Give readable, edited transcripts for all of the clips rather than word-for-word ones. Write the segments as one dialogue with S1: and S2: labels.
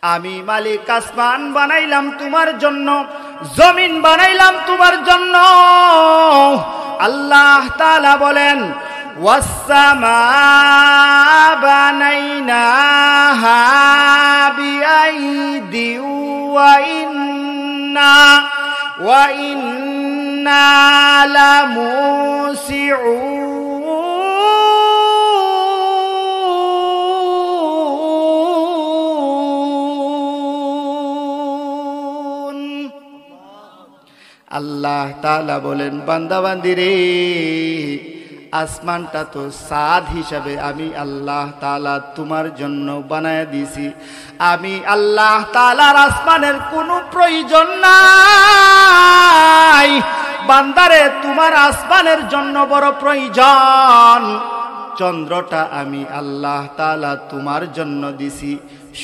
S1: আমি মালিক আসমান বানাইলাম তোমার জন্য, জমিন বানাইলাম তোমার জন্য। আল্লাহ তাআলা বলেন ওয়াসসামা বানাইনাহা বিআইদি ওয়া ইন্না লামুসিউন। আল্লাহ তাআলা বলেন বান্দাবান্দি রে, আসমানটা তো সাদ হিসাবে আমি আল্লাহ তাআলা তোমার জন্য বানায় দিছি। আমি আল্লাহ তাআলার আসমানের কোনো প্রয়োজন নাই। বান্দারে, তোমার আসমানের জন্য বড় প্রয়োজন। চন্দ্রটা আমি আল্লাহ তাআলা তোমার জন্য দিছি,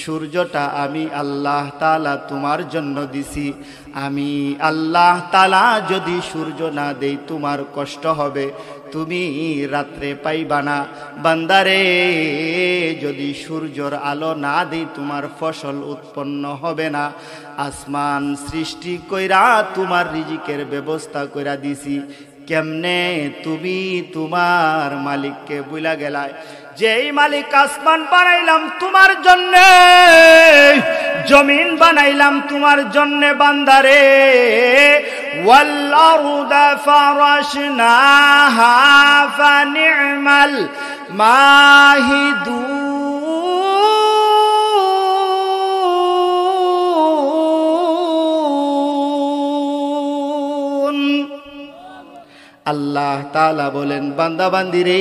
S1: সূর্যটা আমি আল্লাহ তাআলা তোমার জন্য দিছি। আমি আল্লাহ তাআলা যদি সূর্য না দেই তোমার কষ্ট হবে, তুমি রাত্রে পাইবা না। বান্দারে, যদি সূর্যর আলো না দেই তোমার ফসল উৎপন্ন হবে না। আসমান সৃষ্টি কইরা তোমার রিজিকের ব্যবস্থা কইরা দিছি। কেমনে তুমি তোমার মালিককে ভুলা গেলাই? যেই মালিক আসমান বানাইলাম তোমার জন্যে, জমিন বানাইলাম তোমার জন্যে বান্দারে। ওয়াল আরদা ফারাশনাহা ফানি'মাল মাহিদুন। আল্লাহ তাআলা বলেন বান্দাবান্দি রে,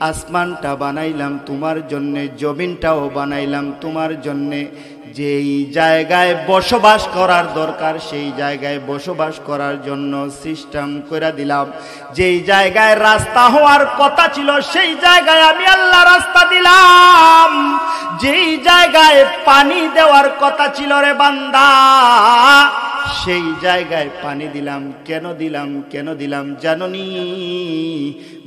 S1: আসমানটা বানাইলাম তোমার জন্যে, জমিনটাও বানাইলাম তোমার জন্যে। যেই জায়গায় বসবাস করার দরকার সেই জায়গায় বসবাস করার জন্য সিস্টেম করে দিলাম। যেই জায়গায় রাস্তা হওয়ার কথা ছিল সেই জায়গায় আমি আল্লাহ রাস্তা দিলাম। যেই জায়গায় পানি দেওয়ার কথা ছিল রে বান্দা, সেই জায়গায় পানি দিলাম। কেন দিলাম জানোনি?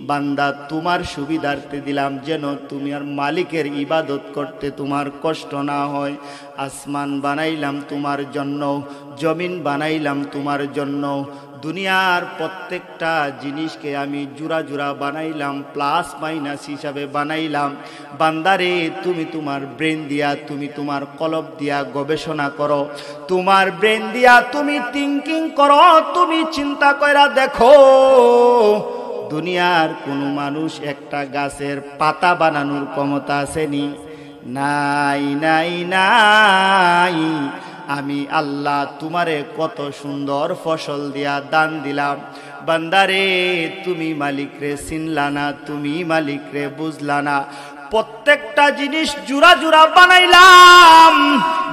S1: বান্দা, তোমার সুবিধার্থে দিলাম, যেন তুমি আর মালিকের ইবাদত করতে তোমার কষ্ট না হয়। আসমান বানাইলাম তোমার জন্য, জমিন বানাইলাম তোমার জন্য। দুনিয়ার প্রত্যেকটা জিনিসকে আমি জোড়া জোড়া বানাইলাম, প্লাস মাইনাস হিসাবে বানাইলাম। বান্দারে, তুমি তোমার ব্রেন দিয়া, তুমি তোমার কলব দিয়া গবেষণা করো, তোমার ব্রেন দিয়া তুমি থিঙ্কিং করো, তুমি চিন্তা কইরা দেখো। দুনিয়ার কোনো মানুষ একটা গাছের পাতা বানানোর ক্ষমতা আসেনি? নাই নাই নাই। আমি আল্লাহ তোমারে কত সুন্দর ফসল দিয়া দান দিলাম। বান্দারে, তুমি মালিকরে চিনলা না, তুমি মালিকরে বুঝলা না। প্রত্যেকটা জিনিস জোড়া জোড়া বানাইলাম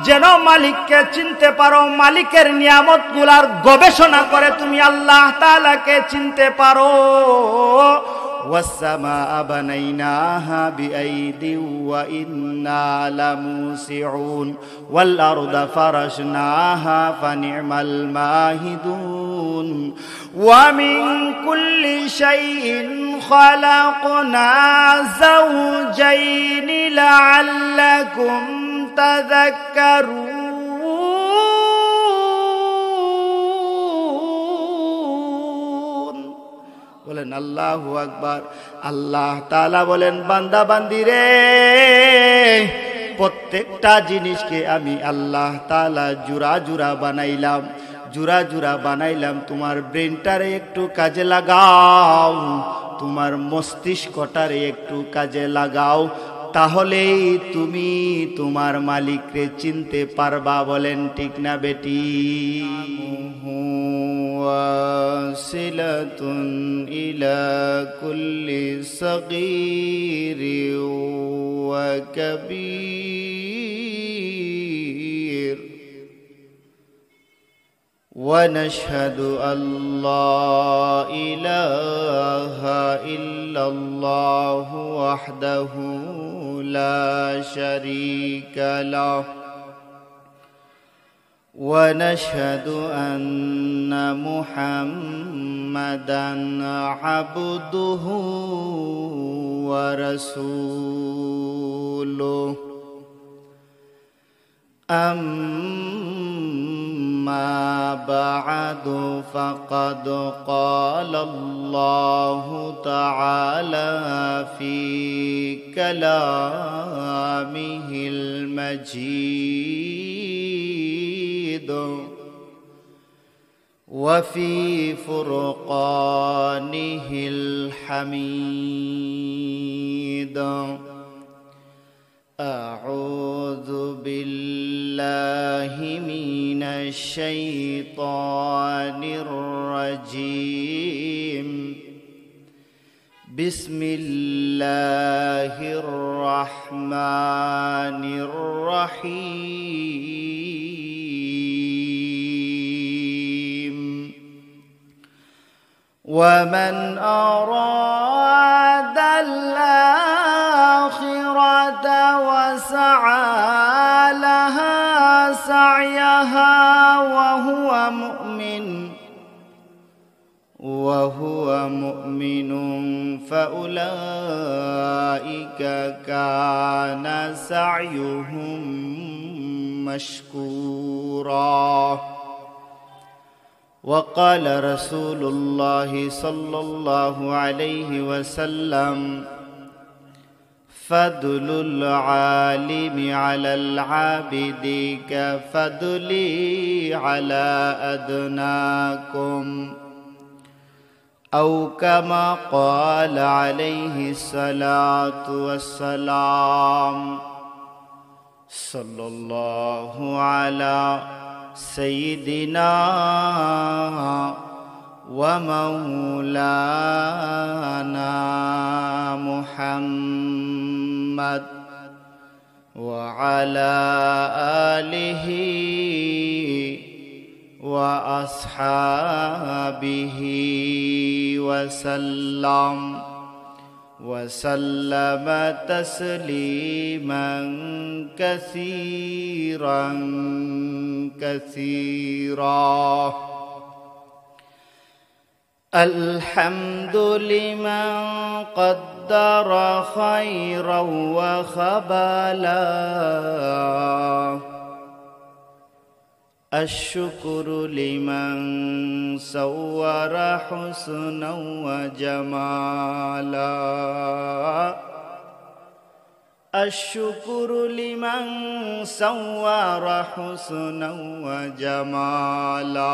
S1: যেন মালিককে চিনতে পারো, মালিকের নিয়ামত গুলার গবেষণা করে তুমি আল্লাহ তাআলাকে চিনতে পারো। ওয়াসসামাআ বানাইনাহা বিআইদি ওয়া ইন্না লামুসিউন ওয়াল আরদা ফারাশনাহা ফানি'মাল মাহিদুন ওয়া মিন কুল্লি শাইইন খালাকনা যাওজাইনি লাআল্লাকুম তাযাক্কারুন। বলেন আল্লাহু আকবার। আল্লাহ তাআলা বলেন বান্দা বান্দি রে, প্রত্যেকটা জিনিসকে আমি আল্লাহ তাআলা জোড়া জোড়া বানাইলাম, জোড়া জোড়া বানাইলাম। তোমার ব্রেনটারে একটু কাজে লাগাও, তোমার মস্তিষ্কটারে একটু কাজে লাগাও, তাহলেই তুমি তোমার মালিককে চিনতে পারবা। বলেন ঠিক না বেটি? ওয়াসিলাতুন ইলা কুল্লি সগীর ওয়া কাবীর ওয়া নাশহাদু আল্লা ইলাহা ইল্লাল্লাহু ওয়াহদাহু লা শারীকা লাহু ওয়া নাশহাদু আন্না মুহাম্মাদান আবদুহু ওয়া রাসূলুহু। أما بعد فقد قال الله تعالى في كلامه المجيد وفي فرقانه الحميد أعوذ بالله من الشيطان الرجيم بسم الله الرحمن الرحيم ومن أراد الآخرة وسعى لها سعيها وهو مؤمن فأولئك كان سعيهم مشكورا وقال رسول الله صلى الله عليه وسلم فضل العالم على العابد كفضلي على أدناكم أو كما قال عليه الصلاة والسلام صلى الله على سيدنا ومولانا محمد وعلى آله وأصحابه وسلم تسليما كثيرا الحمد لمن قدر خيرا وخبلا الشكر لمن صور حسنا وجمالا الشكر لمن صور حسنا وجمالا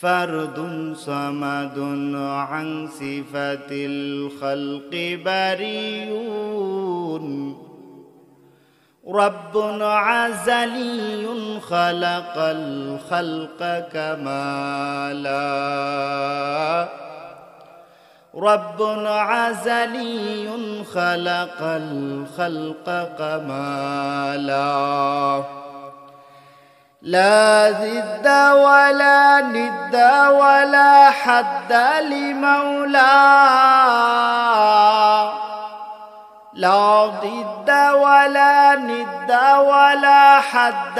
S1: فرد صمد عن صفة الخلق بريء رب عزلي خلق الخلق كمالا رب عزلي خلق الخلق كمالا لا ضد ولا ند ولا حد لمولاه لا ضد ولا ند ولا حد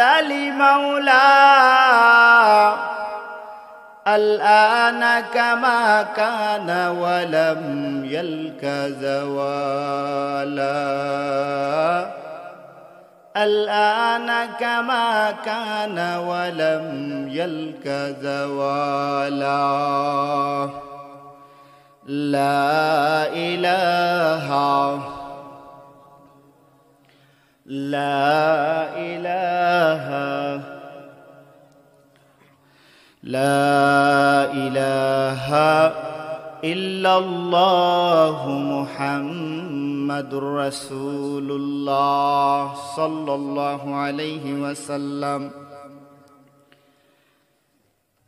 S1: لمولاه الآن كما كان ولم يلك زوالا الآن كما كان ولم يلك زوالا لا إله إلا الله محمد رسول الله صلى الله عليه وسلم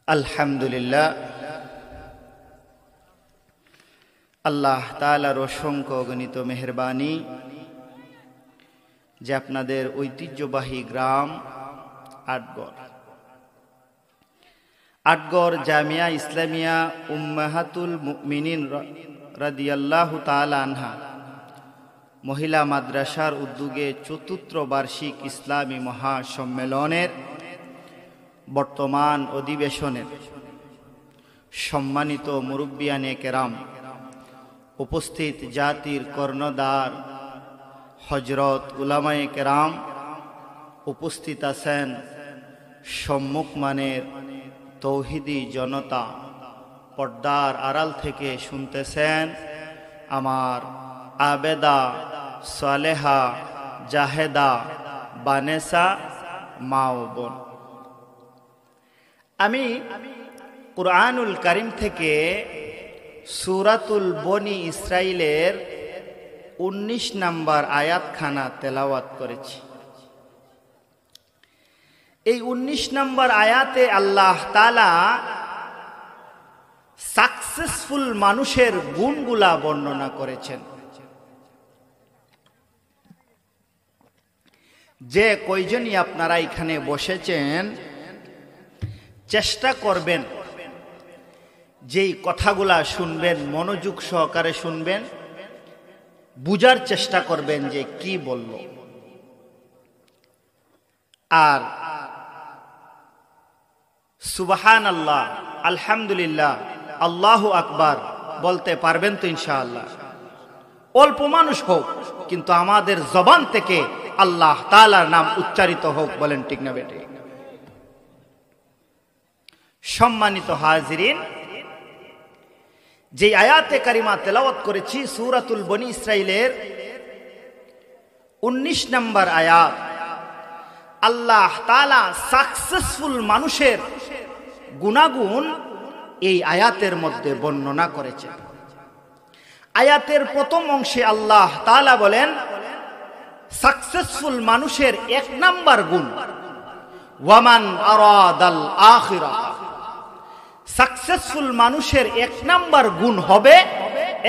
S1: الحمد لله আল্লাহ তাআলার অসংখ্য অগণিত মেহেরবানি যে আপনাদের ঐতিহ্যবাহী গ্রাম আটগড় জামিয়া ইসলামিয়া উম্মাহাতুল মুমিনিন রাদিয়াল্লাহু তাআলা আনহা মহিলা মাদ্রাসার উদ্যোগে চতুর্থ বার্ষিক ইসলামী মহাসম্মেলনের বর্তমান অধিবেশনের সম্মানিত মুরব্বিয়ানে কেরাম, উপস্থিত জাতির কর্ণধার হযরত উলামায়ে কেরাম, উপস্থিত আছেন সম্মুখ মানের তৌহিদি জনতা, পর্দার আড়াল থেকে শুনতেছেন আমার আবেদা, সালেহা, জাহেদা, বানেসা মা ও বোন। আমি কুরআনুল কারীম থেকে সূরাতুল বনি ইসরাইলের 19 নম্বর আয়াতখানা তেলাওয়াত করেছি। এই 19 নম্বর আয়াতে আল্লাহ তাআলা সাকসেসফুল মানুষের গুণগুলা বর্ণনা করেছেন। যে কয়জনই আপনারা এখানে বসেছেন, চেষ্টা করবেন যেই কথাগুলা শুনবেন মনোযোগ সহকারে শুনবেন, বুঝার চেষ্টা করবেন যে কি বলল। আর সুবহানাল্লাহ, আলহামদুলিল্লাহ, আল্লাহু আকবার বলতে পারবেন তো ইনশাআল্লাহ? অল্প মানুষ হোক, কিন্তু আমাদের জবান থেকে আল্লাহ তাআলার নাম উচ্চারিত হোক। বলেন ঠিক না বেটে? সম্মানিত হাজিরিন, যে আয়াতে কারিমা তেলাওয়াত করেছি সূরাতুল বনি ইসরাইলের 19 নম্বর আয়াত, আল্লাহ তাআলা সাকসেসফুল মানুষের গুণাগুণ এই আয়াতের মধ্যে বর্ণনা করেছেন। আয়াতের প্রথম অংশে আল্লাহ তাআলা বলেন সাকসেসফুল মানুষের 1 নাম্বার গুণ ওয়ামান আরাদাল আখিরাহ। সাকসেসফুল মানুষের 1 নাম্বার গুণ হবে,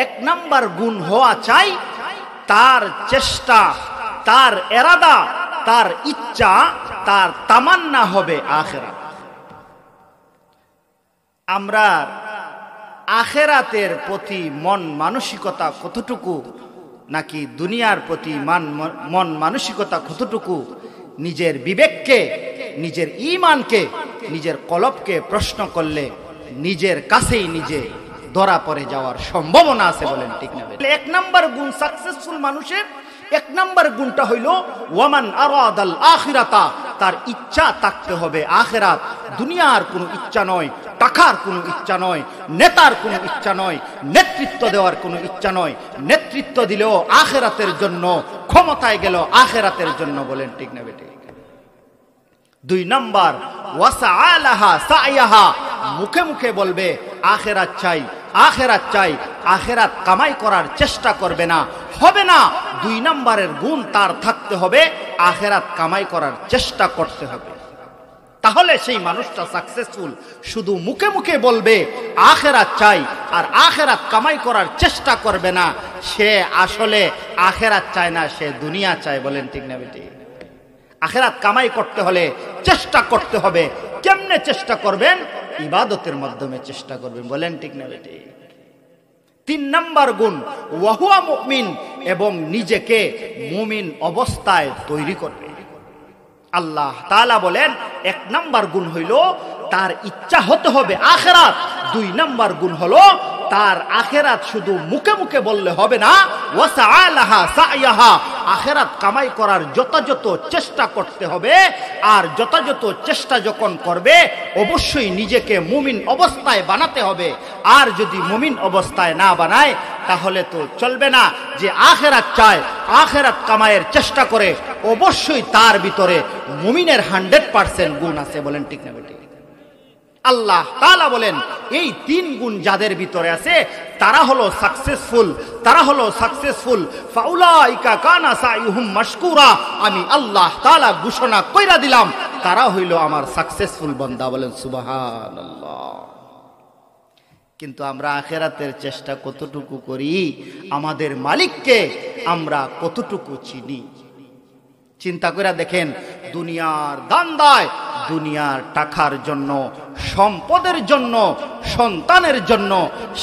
S1: 1 নাম্বার গুণ হওয়া চাই তার চেষ্টা, তার এরাদা, তার ইচ্ছা, তার তামান্না হবে আখিরাত। আমরা আখিরাতের প্রতি মন মানসিকতা কতটুকু, নাকি দুনিয়ার প্রতি মন মানসিকতা কতটুকু, নিজের বিবেককে, নিজের ঈমানকে, নিজের কলবকে প্রশ্ন করলে নিজের কাছেই নিজে ধরা পড়ে যাওয়ার সম্ভাবনা আছে। বলেন ঠিক না? 1 নাম্বার গুণ সাকসেসফুল মানুষের 1 নাম্বার গুণটা হইল ওয়ামান আরাদাল আখিরাতা, তার ইচ্ছা থাকতে হবে আখিরাত। দুনিয়ার কোনো ইচ্ছা নয়, টাকার কোনো ইচ্ছা নয়, নেতার কোনো ইচ্ছা নয়, নেতৃত্ব দেওয়ার কোনো ইচ্ছা নয়। নেতৃত্ব দিলেও আখিরাতের জন্য, ক্ষমতায় গেল আখিরাতের জন্য। বলেন ঠিক না বেটে? 2 নাম্বার ওয়াসাআলাহা সাইয়াহা, মুখে মুখে বলবে আখিরাত চাই, আখিরাত চাই, আখিরাত কামাই করার চেষ্টা করবে না, হবে না। 2 নাম্বারের গুণ তার থাকতে হবে, আখিরাত কামাই করার চেষ্টা করতে হবে। তাহলে সেই মানুষটা সাকসেসফুল। শুধু মুখে মুখে বলবে আখিরাত চাই আর আখিরাত কামাই করার চেষ্টা করবে না, সে আসলে আখিরাত চায় না, সে দুনিয়া চায়। বলেন ঠিক না বেটি? আখিরাত কামাই করতে হলে চেষ্টা করতে হবে। কেমনে চেষ্টা করবেন? ইবাদতের মাধ্যমে চেষ্টা করবেন। বলেন ঠিক না বেটি? 3 নাম্বার গুণ ওয়াহুয়া মুমিন, এবং নিজেকে মুমিন অবস্থায় তৈরি করবে। আল্লাহ তাআলা বলেন 1 নাম্বার গুণ হইল তার ইচ্ছা হতে হবে আখিরাত। 2 নাম্বার গুণ হলো তার আখিরাত শুধু মুখে মুখে বললে হবে না, ওয়াসাআলাহা সাইয়াহা, আখিরাত কামাই করার যথাযথ চেষ্টা করতে হবে। আর যথাযথ চেষ্টা যখন করবে অবশ্যই নিজেকে মুমিন অবস্থায় বানাতে হবে। আর যদি মুমিন অবস্থায় না বানায় তাহলে তো চলবে না। যে আখিরাত চায়, আখিরাত কামাইয়ের চেষ্টা করে, অবশ্যই তার ভিতরে মুমিনের 100% গুণ আছে। বলেন ঠিক না বেটি? আল্লাহ তাআলা বলেন এই 3 গুণ যাদের ভিতরে আছে তারা হলো সাকসেসফুল, তারা হলো সাকসেসফুল। ফাউলাইকা কানা সাইহুম মাশকুরা, আমি আল্লাহ তাআলা ঘোষণা কইরা দিলাম তারা হইল আমার সাকসেসফুল বান্দা। বলেন সুবহানাল্লাহ। কিন্তু আমরা আখিরাতের চেষ্টা কতটুকু করি? আমাদের মালিককে আমরা কতটুকু চিনি? চিন্তা করে দেখেন, দুনিয়ার দান্দায়, দুনিয়ার টাকার জন্য, সম্পদের জন্য, সন্তানের জন্য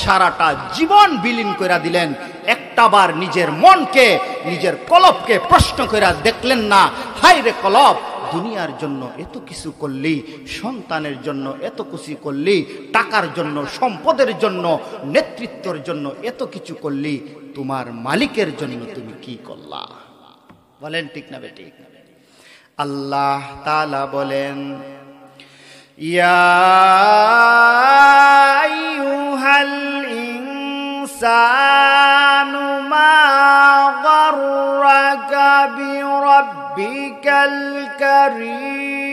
S1: সারাটা জীবন বিলীন করে দিলেন। একটাবার নিজের মনকে, নিজের কলবকে প্রশ্ন করে দেখলেন না, হায় রে কলব, দুনিয়ার জন্য এত কিছু করলি, সন্তানের জন্য এত কিছু করলি, টাকার জন্য, সম্পদের জন্য, নেতৃত্বের জন্য এত কিছু করলি, তোমার মালিকের জন্য তুমি কি করলা? বলেন ঠিক না বেটি? আল্লাহ তাআলা বলেন, ইয়া আইয়ুহাল ইনসানু মা গাররাকা বিরাব্বিকাল কারীম।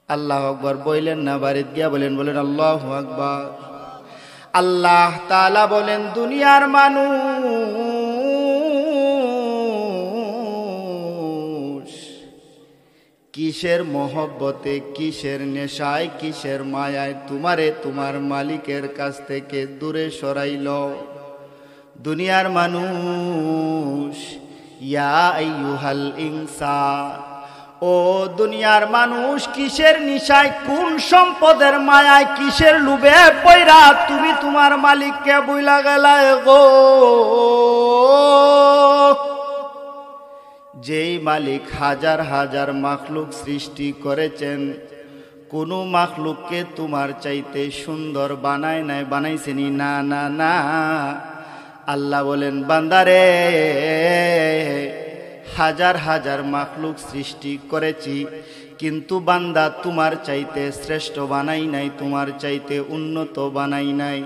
S1: আল্লাহু আকবার বললেন না, বাড়িতে গিয়া বলেন আল্লাহু আকবার। আল্লাহ তাআলা বলেন, দুনিয়ার মানুষ কিসের মহব্বতে, কিসের নেশায়, কিসের মায়ায় তোমারে তোমার মালিকের কাছ থেকে দূরে সরাইল। দুনিয়ার মানুষ, ইয়া আইয়ুহাল ইনসান, ও দুনিয়ার মানুষ কিসের নিশায়, কোন সম্পদের মায়ায়, কিসের লোভে পয়রা তুমি তোমার মালিককে ভুইলা গেলায় গো। যেই মালিক হাজার হাজার মাখলুক সৃষ্টি করেছেন, কোন মাখলুককে তোমার চাইতে সুন্দর বানায় নাই, বানাইছেনি? না না না। আল্লাহ বলেন, বান্দারে হাজার হাজার মাখলুক সৃষ্টি করেছি, কিন্তু বান্দা তোমার চাইতে শ্রেষ্ঠ বানাই নাই, তোমার চাইতে উন্নত বানাই নাই।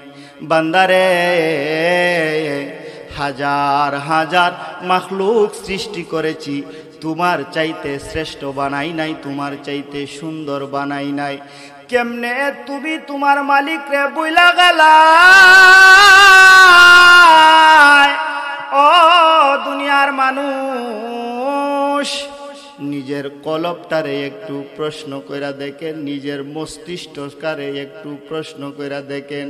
S1: বান্দারে হাজার হাজার মাখলুক সৃষ্টি করেছি, তোমার চাইতে শ্রেষ্ঠ বানাই নাই, তোমার চাইতে সুন্দর বানাই নাই। কেমনে তুমি তোমার মালিক রে বইলা গেলা? ও দুনিয়ার মানুষ, নিজের কলবটারে একটু প্রশ্ন কইরা দেখেন, নিজের মস্তিষ্কটারে একটু প্রশ্ন কইরা দেখেন।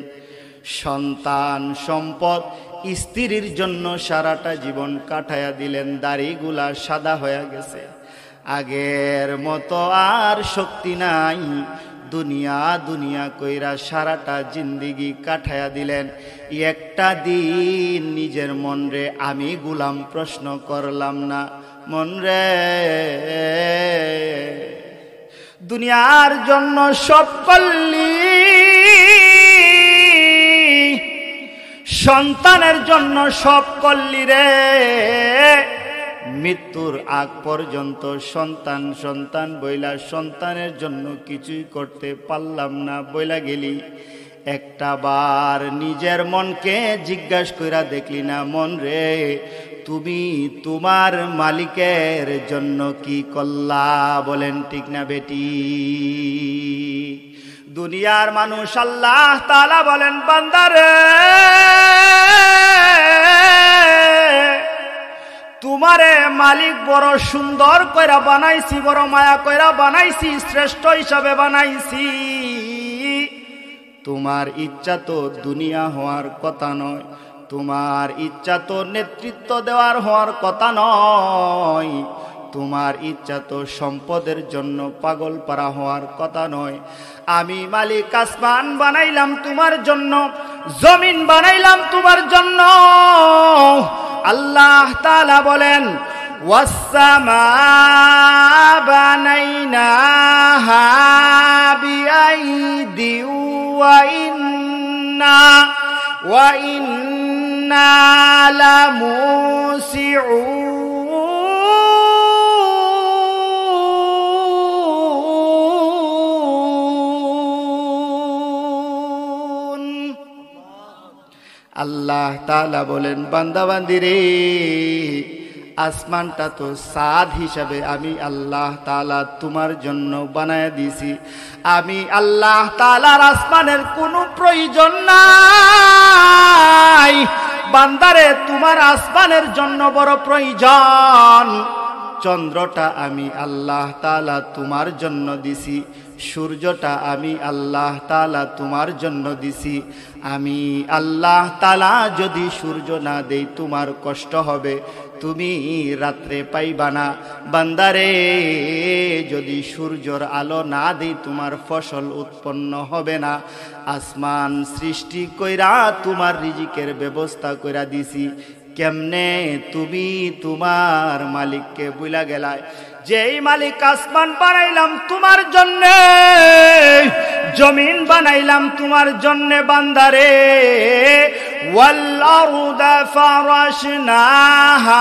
S1: সন্তান, সম্পদ, স্ত্রীর জন্য সারাটা জীবন কাটায়া দিলেন, দাড়িগুলা সাদা হয়ে গেছে, আগের মতো আর শক্তি নাই, দুনিয়া দুনিয়া কইরা সারাটা জিন্দিগি কাটায়া দিলেন। একটা দিন নিজের মন রে আমি গোলাম প্রশ্ন করলাম না, মন রে দুনিয়ার জন্য সব করলি, সন্তানের জন্য সব করলি রে, মৃত্যুর আগ পর্যন্ত সন্তান সন্তান বইলা সন্তানের জন্য কিছুই করতে পারলাম না বইলা গেলি। একটা বার নিজের মনকে জিজ্ঞাসা কইরা দেখলি না, মন রে তুমি তোমার মালিকের জন্য কি করলা? বলেন ঠিক না বেটি? দুনিয়ার মানুষ, আল্লাহ তাআলা বলেন, বান্দারে তোমারে মালিক বড় সুন্দর কইরা বানাইছি, বড় মায়া কইরা বানাইছি, শ্রেষ্ঠ হিসাবে বানাইছি। তোমার ইচ্ছা তো দুনিয়া হওয়ার কথা নয়, তোমার ইচ্ছা তো নেতৃত্ব দেওয়ার হওয়ার কথা নয়, তোমার ইচ্ছা তো সম্পদের জন্য পাগল পারা হওয়ার কথা নয়। আমি মালিক আসমান বানাইলাম তোমার জন্য, জমিন বানাইলাম তোমার জন্য। আল্লাহ তাআলা বলেন, ওয়াসসামা বানাইনাহা বিআইদি ওয়া ইন্না লামুসিউন। আল্লাহ তাআলা বলেন, বান্দা বান্দিরে আসমানটা তো সাদ হিসাবে আমি আল্লাহ তাআলা তোমার জন্য বানায় দিয়েছি। আমি আল্লাহ তাআলার আসমানের কোনো প্রয়োজন নাই। বান্দারে তোমার আসমানের জন্য বড় প্রয়োজন। চন্দ্রটা আমি আল্লাহ তাআলা তোমার জন্য দিছি, সূর্যটা আমি আল্লাহ তাআলা তোমার জন্য দিছি। আমি আল্লাহ তাআলা যদি সূর্য না দেই তোমার কষ্ট হবে, তুমি রাত্রে পাইবা না। বান্দারে যদি সূর্যর আলো না দেই তোমার ফসল উৎপন্ন হবে না। আসমান সৃষ্টি কইরা তোমার রিজিকের ব্যবস্থা কইরা দিছি, কেমনে তুমি তোমার মালিককে ভুলা গেলায়? যেই মালিক আসমান বানাইলাম তোমার জন্য, জমিন বানাইলাম তোমার জন্যে বান্দারে ওয়াল আরদা ফারাশনাহা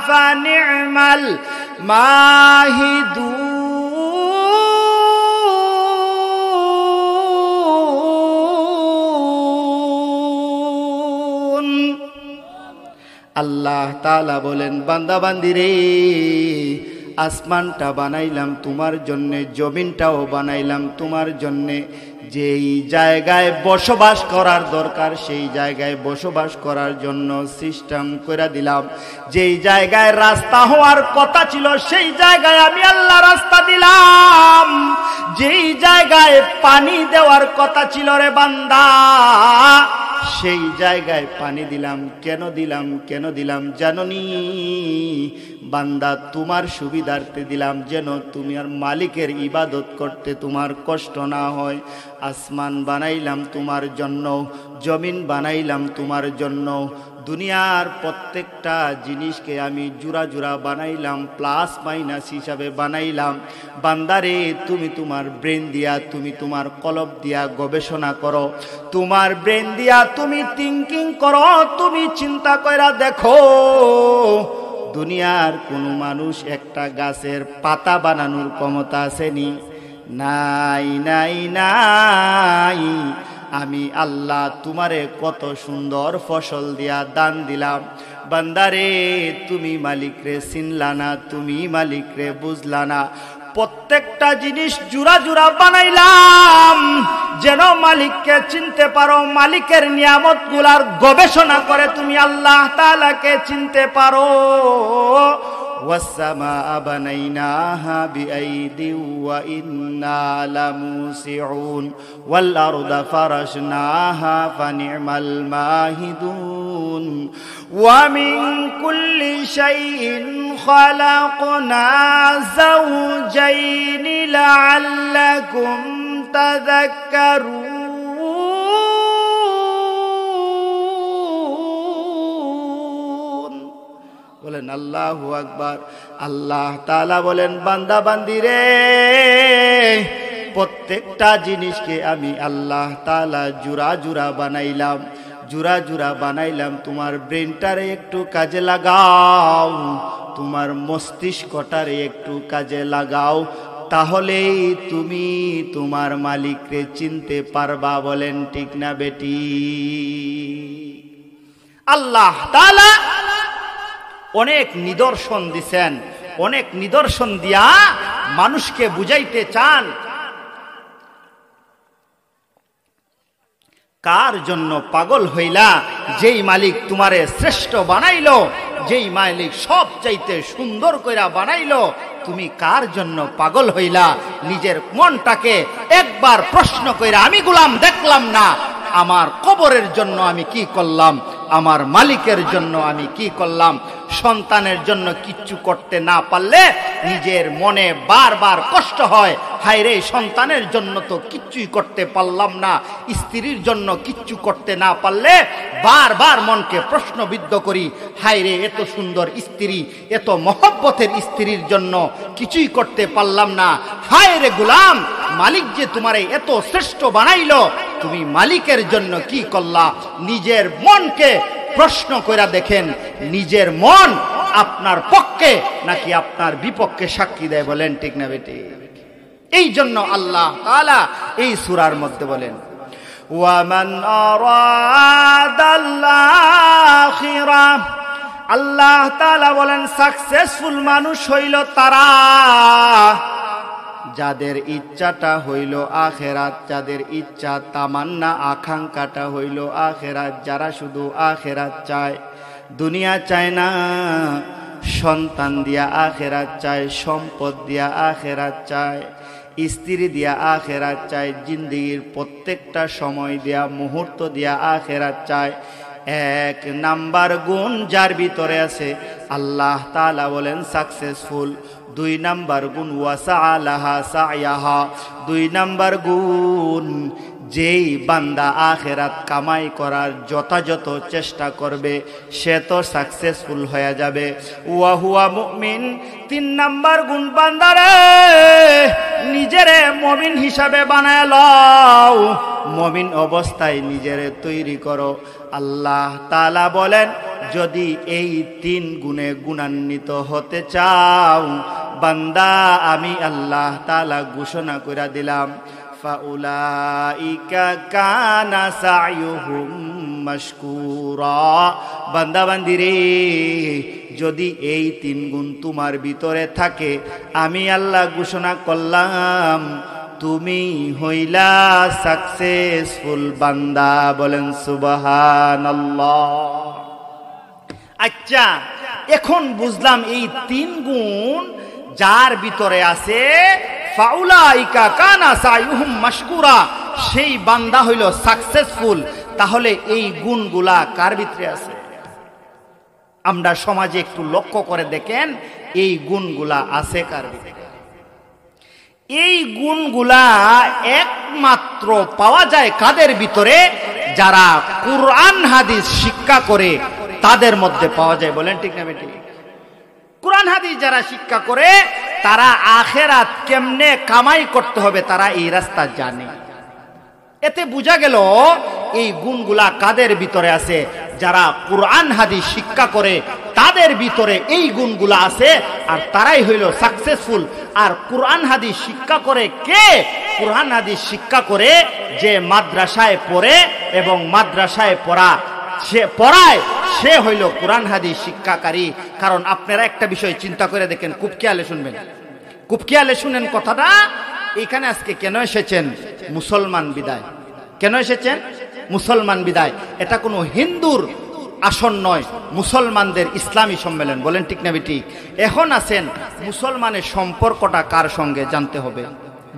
S1: ফানি'মাল মাহিদুন আল্লাহ তাআলা বলেন বান্দা বান্দিরে আসমানটা বানাইলাম তোমার জন্যে জমিনটাও বানাইলাম তোমার জন্যে যেই জায়গায় বসবাস করার দরকার সেই জায়গায় বসবাস করার জন্য সিস্টেম করে দিলাম যেই জায়গায় রাস্তা হওয়ার কথা ছিল সেই জায়গায় আমি আল্লাহ রাস্তা দিলাম যেই জায়গায় পানি দেওয়ার কথা ছিল রে বান্দা সেই জায়গায় পানি দিলাম কেন দিলাম জানোনি বান্দা তোমার সুবিধার্থে দিলাম যেন তুমি আর মালিকের ইবাদত করতে তোমার কষ্ট না হয় আসমান বানাইলাম তোমার জন্য জমিন বানাইলাম তোমার জন্য দুনিয়ার প্রত্যেকটা জিনিসকে আমি জোড়া জোড়া বানাইলাম প্লাস মাইনাস হিসাবে বানাইলাম বান্দারে তুমি তোমার ব্রেন দিয়া তুমি তোমার কলব দিয়া গবেষণা করো তোমার ব্রেন দিয়া তুমি থিঙ্কিং করো তুমি চিন্তা কইরা দেখো দুনিয়ার কোনো মানুষ একটা গাছের পাতা বানানোর ক্ষমতা আসেনি নাই নাই নাই আমি আল্লাহ তোমারে কত সুন্দর ফসল দিয়া দান দিলাম বান্দারে তুমি মালিকরে চিনলা না তুমি মালিকরে বুঝলা না প্রত্যেকটা জিনিস জোড়া জোড়া বানাইলাম যেন মালিককে চিনতে পারো মালিকের নিয়ামতগুলার গবেষণা করে তুমি আল্লাহ তাআলাকে চিনতে পারো والسماء بنيناها بأيد وإنا لموسعون والأرض فرشناها فنعم الماهدون ومن كل شيء خلقنا زوجين لعلكم تذكرون বলেন আল্লাহু আকবার আল্লাহ তাআলা বলেন বান্দা বান্দিরে প্রত্যেকটা জিনিসকে আমি আল্লাহ তাআলা জোড়া জোড়া বানাইলাম তোমার ব্রেনটারে একটু কাজে লাগাও তোমার মস্তিষ্কটারে একটু কাজে লাগাও তাহলেই তুমি তোমার মালিককে চিনতে পারবা বলেন ঠিক না বেটি আল্লাহ তাআলা অনেক নিদর্শন দিছেন অনেক নিদর্শন দিয়া মানুষকে বুঝাইতে চান কার জন্য পাগল হইলা যেই মালিক তোমারে শ্রেষ্ঠ বানাইলো যেই মালিক সব চাইতে সুন্দর কইরা বানাইলো তুমি কার জন্য পাগল হইলা নিজের মনটাকে একবার প্রশ্ন কইরা আমি গোলাম দেখলাম না আমার কবরের জন্য আমি কি করলাম আমার মালিকের জন্য আমি কি করলাম সন্তানের জন্য কিচ্ছু করতে না পারলে নিজের মনে বারবার কষ্ট হয় হায় রে সন্তানের জন্য তো কিচ্ছুই করতে পারলাম না স্ত্রীর জন্য কিচ্ছু করতে না পারলে বারবার মনকে প্রশ্নবিদ্ধ করি হায় রে এত সুন্দর স্ত্রী এত মহব্বতের স্ত্রীর জন্য কিছুই করতে পারলাম না হায় রে গোলাম মালিক যে তোমারে এত শ্রেষ্ঠ বানাইলো তুমি মালিকের জন্য কি করলা নিজের মনকে প্রশ্ন কইরা দেখেন নিজের মন আপনার পক্ষে নাকি আপনার বিপক্ষে সাক্ষী দেয় বলেন ঠিক না বেটি এই জন্য আল্লাহ তাআলা এই সূরার মধ্যে বলেন ওয়ামান আরাদাল আখিরাহ আল্লাহ তাআলা বলেন সাকসেসফুল মানুষ হইল তারা যাদের ইচ্ছাটা হইল আখেরাত যাদের ইচ্ছা তামান্না আকাঙ্ক্ষাটা হইল আখেরাত যারা শুধু আখেরাত চায় দুনিয়া চায় না সন্তান দিয়া আখেরাত চায় সম্পদ দিয়া আখেরাত চায় স্ত্রী দিয়া আখেরাত চায় জিন্দেগির প্রত্যেকটা সময় দিয়া মুহূর্ত দিয়া আখেরাত চায় এক নাম্বার গুণ যার ভিতরে আছে আল্লাহ তাআলা বলেন সাকসেসফুল। 2 নাম্বার গুণ ওয়াসাআলাহা সায়াহা, 2 নাম্বার গুণ যেই বান্দা আখেরাত কামাই করার যথাযথ চেষ্টা করবে সে তো সাকসেসফুল হয়ে যাবে। ওয়া হুয়া মুমিন, 3 নাম্বার গুণ বান্দারে নিজেরে মুমিন হিসাবে বানায় লও, মুমিন অবস্থায় নিজেরে তৈরি করো। আল্লাহ তাআলা বলেন যদি এই 3 গুণে গুণান্বিত হতে চাও বান্দা আমি আল্লাহ তাআলা ঘোষণা করে দিলাম ফাউলাইকা কানা সাইয়ুহুম মাশকুরা। বান্দা বান্দিরে যদি এই 3 গুণ তোমার ভিতরে থাকে আমি আল্লাহ ঘোষণা করলাম তুমি হইলা সাকসেসফুল বান্দা। বলেন সুবহানাল্লাহ। আচ্ছা এখন বুঝলাম এই 3 গুণ যার ভিতরে আছে ফাউলাইকা কানা সাইয়ুহুম মাশকুরা, সেই বান্দা হইল সাকসেসফুল। তাহলে এই গুণগুলা কার ভিতরে আছে? আমরা সমাজে একটু লক্ষ্য করে দেখেন এই গুণগুলা আছে কার ভিতরে? এই গুণগুলা একমাত্র পাওয়া যায় কাদের ভিতরে? যারা কুরআন হাদিস শিক্ষা করে তাদের মধ্যে পাওয়া যায়। বলেন ঠিক না বেটি? কুরআন হাদিস যারা শিক্ষা করে তারা আখেরাত কেমনে কামাই করতে হবে তারা এই রাস্তা জানে। এতে বোঝা গেল এই গুণগুলা কাদের ভিতরে আছে? যারা কুরআন হাদিস শিক্ষা করে তাদের ভিতরে এই গুণগুলা আছে আর তারাই হইল সাকসেসফুল। আর কুরআন হাদিস শিক্ষা করে কে? কুরআন হাদিস শিক্ষা করে যে মাদ্রাসায় পড়ে এবং মাদ্রাসায় পড়ায় সে হইল কুরআন হাদিস শিক্ষাকারী। কারণ আপনারা একটা বিষয় চিন্তা করে দেখেন, খুব খেয়ালে শুনবেন, খুব খেয়ালে শুনেন কথাটা। এখানে আজকে কেন এসেছেন? মুসলমান বিদায়। কেন এসেছেন? মুসলমান বিদায়। এটা কোনো হিন্দুর আসন নয়, মুসলমানদের ইসলামী সম্মেলন। বলেন ঠিক না বেটি? এখন আছেন মুসলমানের সম্পর্কটা কার সঙ্গে জানতে হবে।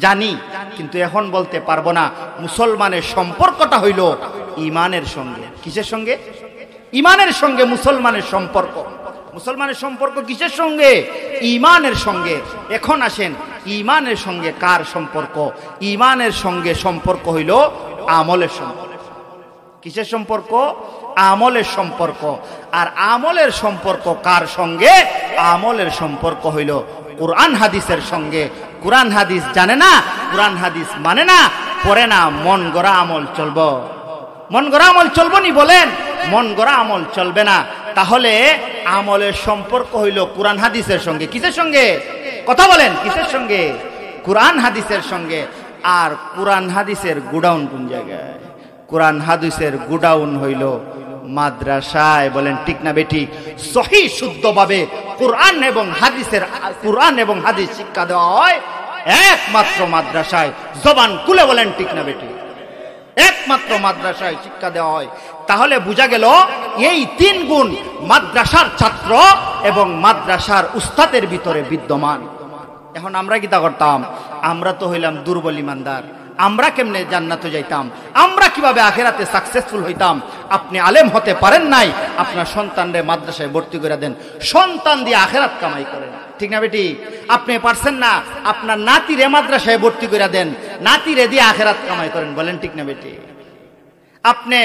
S1: জানি কিন্তু এখন বলতে পারবো না। মুসলমানের সম্পর্কটা হইল ঈমানের সঙ্গে। কিসের সঙ্গে? ঈমানের সঙ্গে মুসলমানের সম্পর্ক। মুসলমানের সম্পর্ক কিসের সঙ্গে? ঈমানের সঙ্গে। এখন আসেন ঈমানের সঙ্গে কার সম্পর্ক? ঈমানের সঙ্গে সম্পর্ক হইল আমলের সম্পর্ক। কিসের সম্পর্ক? আমলের সম্পর্ক। আর আমলের সম্পর্ক কার সঙ্গে? আমলের সম্পর্ক হইল কুরআন হাদিসের সঙ্গে। কুরআন হাদিস জানে না, কুরআন হাদিস মানে না, পড়ে না, মন গড়া আমল চলব? মন গড়া আমল চলবো নি? বলেন মন গড়া আমল চলবে না। তাহলে আমলের সম্পর্ক হইল কুরআন হাদিসের সঙ্গে। কিসের সঙ্গে? কথা বলেন কিসের সঙ্গে? কুরআন হাদিসের সঙ্গে। আর কুরআন হাদিসের গুডাউন কোন জায়গায়? কুরআন হাদিসের গুডাউন হইল মাদ্রাসায়। বলেন ঠিক না বেটি? সহিহ শুদ্ধভাবে কুরআন এবং হাদিস শিক্ষা দেওয়া হয় একমাত্র মাদ্রাসায়। জবান খুলে বলেন ঠিক না বেটি? একমাত্র মাদ্রাসায় শিক্ষা দেওয়া হয়। তাহলে বোঝা গেল এই 3 গুণ মাদ্রাসার ছাত্র এবং মাদ্রাসার উস্তাদের ভিতরে বিদ্যমান। এখন আমরা কি তা করতাম? আমরা তো হইলাম দুর্বল ইমানদার। আমরা কেমনে জান্নাতে যাইতাম? আমরা কিভাবে আখিরাতে সাকসেসফুল হইতাম? আপনি আলেম হতে পারেন নাই, আপনার সন্তানরে মাদ্রাসায় ভর্তি করে দেন, সন্তান দিয়ে আখিরাত কামাই করেন। ঠিক না বেটি? আপনি পারছেন না, আপনার নাতিরে মাদ্রাসায় ভর্তি করে দেন, নাতিরে দিয়ে আখিরাত কামাই করেন। বলেন ঠিক না বেটি? আপনি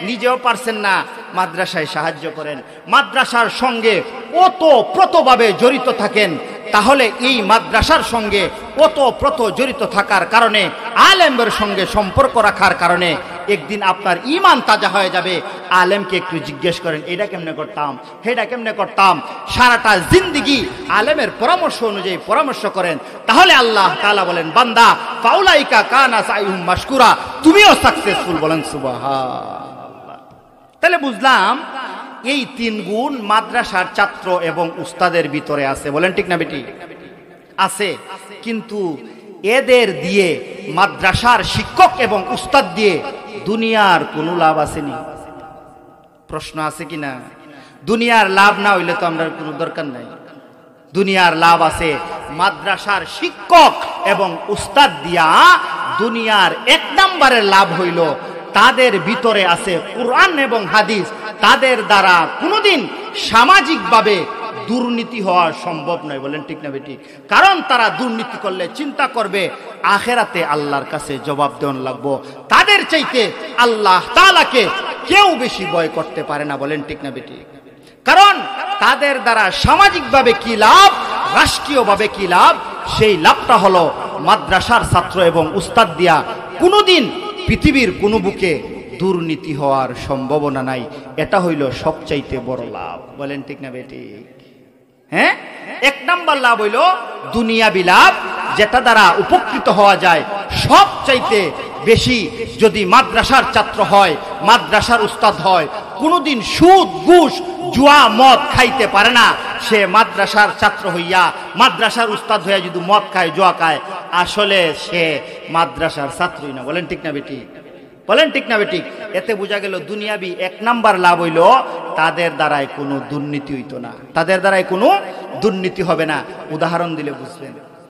S1: নিজেও পারছেন না, মাদ্রাসায় সাহায্য করেন, মাদ্রাসার সঙ্গে ওতপ্রোতভাবে জড়িত থাকেন। তাহলে এই মাদ্রাসার সঙ্গে ওতপ্রোত জড়িত থাকার কারণে, আলেমের সঙ্গে সম্পর্ক রাখার কারণে একদিন আপনার ঈমান তাজা হয়ে যাবে। আলেমকে একটু জিজ্ঞেস করেন, এটা কেমনে করতাম, সেটা কেমনে করতাম। সারাটা জিন্দেগি আলেমের পরামর্শ অনুযায়ী পরামর্শ করেন। তাহলে আল্লাহ তাআলা বলেন, বান্দা ফাউলাইকা কানা সাইয়ুহুম মাশকুরা, তুমিও সাকসেসফুল। বলেন সুবহানাল্লাহ। তাহলে বুঝলাম এই 3 গুণ মাদ্রাসার ছাত্র এবং উস্তাদের ভিতরে আছে। বলেন ঠিক না বেটি? আছে। কিন্তু এদের দিয়ে, মাদ্রাসার শিক্ষক এবং উস্তাদ দিয়ে দুনিয়ার কোনো লাভ আসেনি? প্রশ্ন আছে কিনা? দুনিয়ার লাভ না হইলে তো আমরা কোনো দরকার নাই। দুনিয়ার লাভ আছে। মাদ্রাসার শিক্ষক এবং উস্তাদ দিয়া দুনিয়ার 1 নম্বরের লাভ হইল তাদের ভিতরে আছে কুরআন এবং হাদিস। তাদের দ্বারা কোনোদিন সামাজিকভাবে দুর্নীতি হওয়া সম্ভব নয়। বলেন ঠিক না বেঠিক? কারণ তারা দুর্নীতি করলে চিন্তা করবে আখেরাতে আল্লাহর কাছে জবাব দেওয়ান লাগবো। তাদের চাইতে আল্লাহ তাআলাকে কেউ বেশি ভয় করতে পারে না। বলেন ঠিক না বেঠিক? কারণ তাদের দ্বারা সামাজিকভাবে কি লাভ, রাষ্ট্রীয়ভাবে কি লাভ, সেই লাভটা হলো মাদ্রাসার ছাত্র এবং উস্তাদ দিয়া কোনোদিন পৃথিবীর কোনো বুকে দুর্নীতি হওয়ার সম্ভাবনা নাই। এটা হইল সবচাইতে বড় লাভ। বলেন ঠিক না বেঠিক? হ্যাঁ, এক নাম্বার লাভ হইল দুনিয়াবি লাভ, যেটা দ্বারা উপকৃত হওয়া যায় সবচাইতে বেশি। যদি মাদ্রাসার ছাত্র হয়, মাদ্রাসার উস্তাদ হয়, কোনোদিন সুদ ঘুষ জুয়া মদ খাইতে পারে না। সে মাদ্রাসার ছাত্র হইয়া, মাদ্রাসার উস্তাদ হইয়া যদি মদ খায়, জুয়া খায়, আসলে সে মাদ্রাসার ছাত্রই না। বলেন ঠিক না বেঠিক? বলেন ঠিক না বেঠিক? এতে বোঝা গেল দুনিয়াবি এক নাম্বার লাভ হইল তাদের দ্বারাই কোনো দুর্নীতি হইতো না, তাদের দ্বারাই কোনো দুর্নীতি হবে না। উদাহরণ দিলে বুঝবেন।